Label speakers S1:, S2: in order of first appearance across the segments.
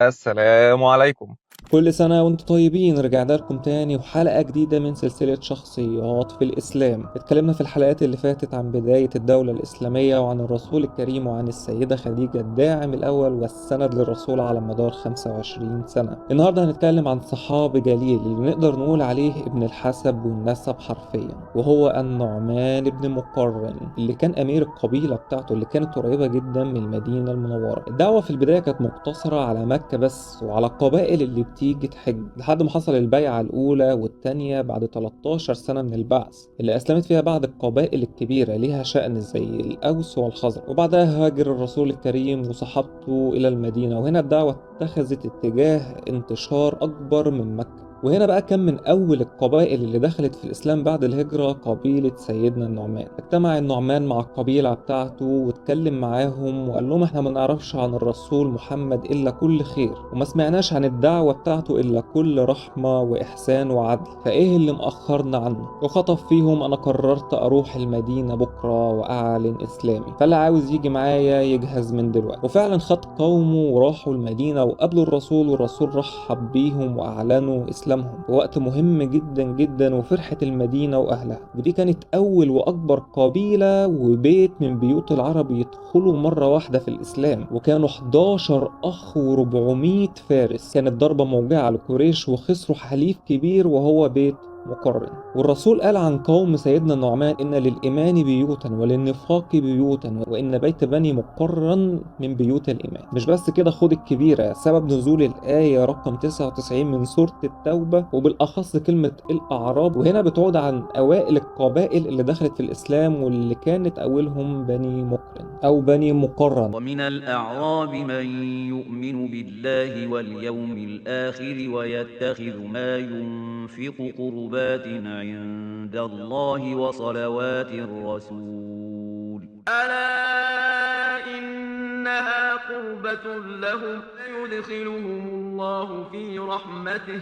S1: السلام عليكم.
S2: كل سنة وانتم طيبين. رجعنا لكم تاني وحلقة جديدة من سلسلة شخصيات في الإسلام. اتكلمنا في الحلقات اللي فاتت عن بداية الدولة الإسلامية وعن الرسول الكريم وعن السيدة خديجة الداعم الأول والسند للرسول على مدار 25 سنة. النهاردة هنتكلم عن صحابي جليل اللي نقدر نقول عليه ابن الحسب والنسب حرفيا، وهو النعمان بن مقرن اللي كان أمير القبيلة بتاعته اللي كانت قريبة جدا من المدينة المنورة. الدعوة في البداية كانت مقتصرة على مكة بس وعلى القبائل اللي بتيجي تحج، لحد ما حصل البيعة الأولى والتانية بعد 13 سنة من البعث اللي أسلمت فيها بعض القبائل الكبيرة ليها شأن زي الأوس والخزرج. وبعدها هاجر الرسول الكريم وصحابته إلى المدينة، وهنا الدعوة اتخذت اتجاه انتشار أكبر من مكة. وهنا بقى كان من أول القبائل اللي دخلت في الإسلام بعد الهجرة قبيلة سيدنا النعمان. اجتمع النعمان مع القبيلة بتاعته واتكلم معاهم وقال لهم احنا ما نعرفش عن الرسول محمد إلا كل خير، وما سمعناش عن الدعوة بتاعته إلا كل رحمة وإحسان وعدل، فإيه اللي مأخرنا عنه؟ وخطب فيهم أنا قررت أروح المدينة بكرة وأعلن إسلامي، فاللي عاوز يجي معايا يجهز من دلوقتي. وفعلا خد قومه وراحوا المدينة وقابلوا الرسول، والرسول رحب بيهم وأعلنوا إسلامهم في وقت مهم جدا جدا، وفرحة المدينة وأهلها. ودي كانت أول وأكبر قبيلة وبيت من بيوت العرب يدخلوا مرة واحدة في الإسلام، وكانوا 11 أخ و400 فارس. كانت ضربة موجعة لقريش وخسروا حليف كبير وهو بيت مقرن. والرسول قال عن قوم سيدنا النعمان إن للإيمان بيوتا وللنفاق بيوتا، وإن بيت بني مقرن من بيوت الإيمان. مش بس كده، خد الكبيرة سبب نزول الآية رقم 99 من سورة التوبة، وبالأخص كلمة الأعراب، وهنا بتعود عن أوائل القبائل اللي دخلت في الإسلام واللي كانت أولهم بني مقرن أو بني مقرن.
S3: ومن الأعراب من يؤمن بالله واليوم الآخر ويتخذ ما ينفق قربات عند الله وصلوات الرسول ألا إنها قربة لهم يدخلهم الله في رحمته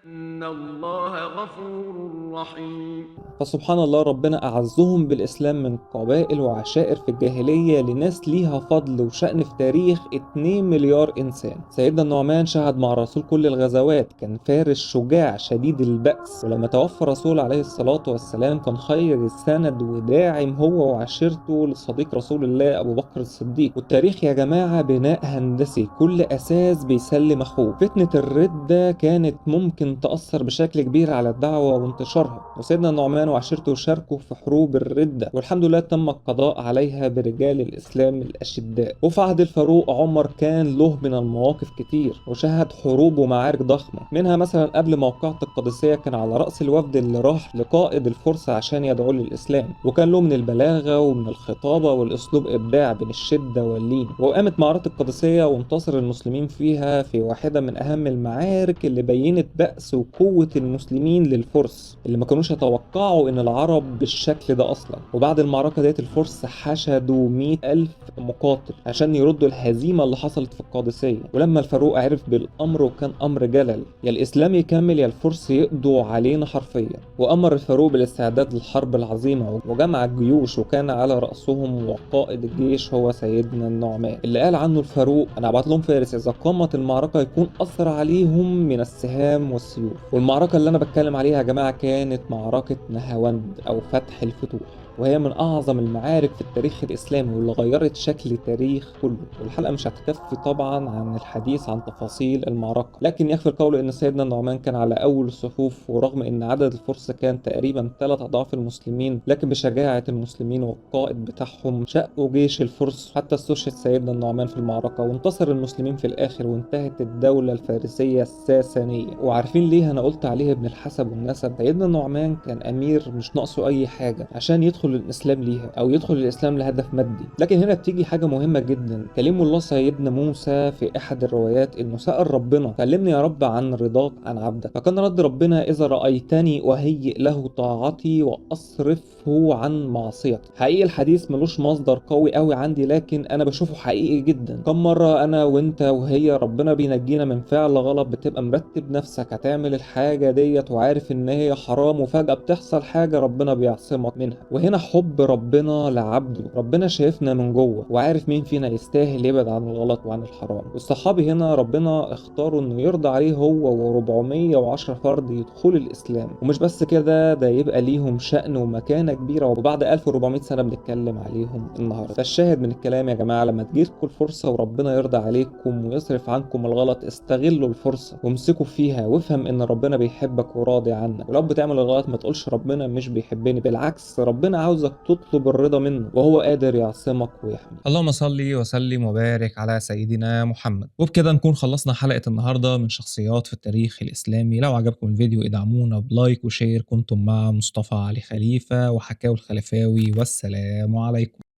S3: إن الله غفور رحيم.
S2: فسبحان الله، ربنا أعزهم بالإسلام من قبائل وعشائر في الجاهلية لناس ليها فضل وشأن في تاريخ 2 مليار إنسان. سيدنا النعمان شهد مع الرسول كل الغزوات، كان فارس شجاع شديد البأس، ولما توفى الرسول عليه الصلاة والسلام كان خير السند وداعم هو وعشيرته لصديق رسول الله أبو بكر الصديق. والتاريخ يا جماعة بناء هندسي، كل أساس بيسلم أخوه. فتنة الردة كانت ممكن تأثر بشكل كبير على الدعوة وانتشارها، وسيدنا النعمان وعشيرته شاركوا في حروب الردة، والحمد لله تم القضاء عليها برجال الإسلام الأشداء. وفي عهد الفاروق عمر كان له من المواقف كتير، وشهد حروب ومعارك ضخمة، منها مثلا قبل موقعة القادسية كان على رأس الوفد اللي راح لقائد الفرس عشان يدعو للإسلام، وكان له من البلاغة ومن الخطابة والأسلوب إبداع بين الشدة واللين. وقامت معركة القادسية وانتصر المسلمين فيها في واحدة من أهم المعارك اللي بينت بأس وقوة المسلمين للفرس اللي ما كانوش يتوقعوا إن العرب بالشكل ده أصلا. وبعد المعركة ديت الفرس حشدوا 100,000 مقاتل عشان يردوا الهزيمة اللي حصلت في القادسية. ولما الفاروق عرف بالأمر، وكان أمر جلل، يا الإسلام يكمل يا الفرس يقضوا علينا حرفيا. وأمر الفاروق بالاستعداد للحرب العظيمة وجمع الجيوش، وكان على رأسهم وقائد الجيش هو سيدنا النعمان اللي قال عنه الفاروق أنا أبعت لهم فارس إذا قامت المعركة يكون أثر عليهم من السهام والسيوف. والمعركة اللي أنا بتكلم عليها يا جماعة كانت معركة نهاوند أو فتح الفتوح، وهي من أعظم المعارك في التاريخ الإسلامي واللي غيرت شكل التاريخ كله. والحلقة مش هتكفي طبعا عن الحديث عن تفاصيل المعركة، لكن يكفي القول إن سيدنا النعمان كان على أول الصفوف، ورغم إن عدد الفرس كان تقريبا 3 أضعاف المسلمين، لكن بشجاعة المسلمين والقائد بتاعهم شقوا جيش الفرس حتى استشهد سيدنا النعمان في المعركة، وانتصر المسلمين في الآخر وانتهت الدولة الفارسية الساسانية. وعارفين ليه أنا قلت عليه ابن الحسب والنسب؟ سيدنا النعمان كان أمير مش ناقصه أي حاجة عشان يدخل الإسلام ليها أو يدخل الإسلام لهدف مادي. لكن هنا بتيجي حاجة مهمة جدا. كلم الله سيدنا موسى في أحد الروايات إنه سأل ربنا كلمني يا رب عن رضاك عن عبدك، فكان رد ربنا إذا رأيتني أهيئ له طاعتي وأصرفه عن معصيتي. حقيقي الحديث ملوش مصدر قوي قوي عندي، لكن أنا بشوفه حقيقي جدا. كم مرة أنا وأنت وهي ربنا بينجينا من فعل غلط، بتبقى مرتب نفسك هتعمل الحاجة ديت وعارف إن هي حرام، وفجأة بتحصل حاجة ربنا بيعصمك منها. وهنا عندنا حب ربنا لعبده، ربنا شايفنا من جوه وعارف مين فينا يستاهل يبعد عن الغلط وعن الحرام. والصحابي هنا ربنا اختاره انه يرضى عليه هو و410 فرد يدخلوا الاسلام، ومش بس كده، ده يبقى ليهم شأن ومكانة كبيرة، وبعد 1400 سنة بنتكلم عليهم النهارده. فالشاهد من الكلام يا جماعة، لما تجيلكم الفرصة وربنا يرضى عليكم ويصرف عنكم الغلط، استغلوا الفرصة وامسكوا فيها، وافهم ان ربنا بيحبك وراضي عنك. ولو بتعمل الغلط ما تقولش ربنا مش بيحبني، بالعكس ربنا عاوزك تطلب الرضا منه، وهو قادر يعصمك ويحميك. اللهم صل وسلم وبارك على سيدنا محمد. وبكده نكون خلصنا حلقة النهاردة من شخصيات في التاريخ الإسلامي. لو عجبكم الفيديو ادعمونا بلايك وشير. كنتم مع مصطفى علي خليفة وحكاوي الخلفاوي، والسلام عليكم.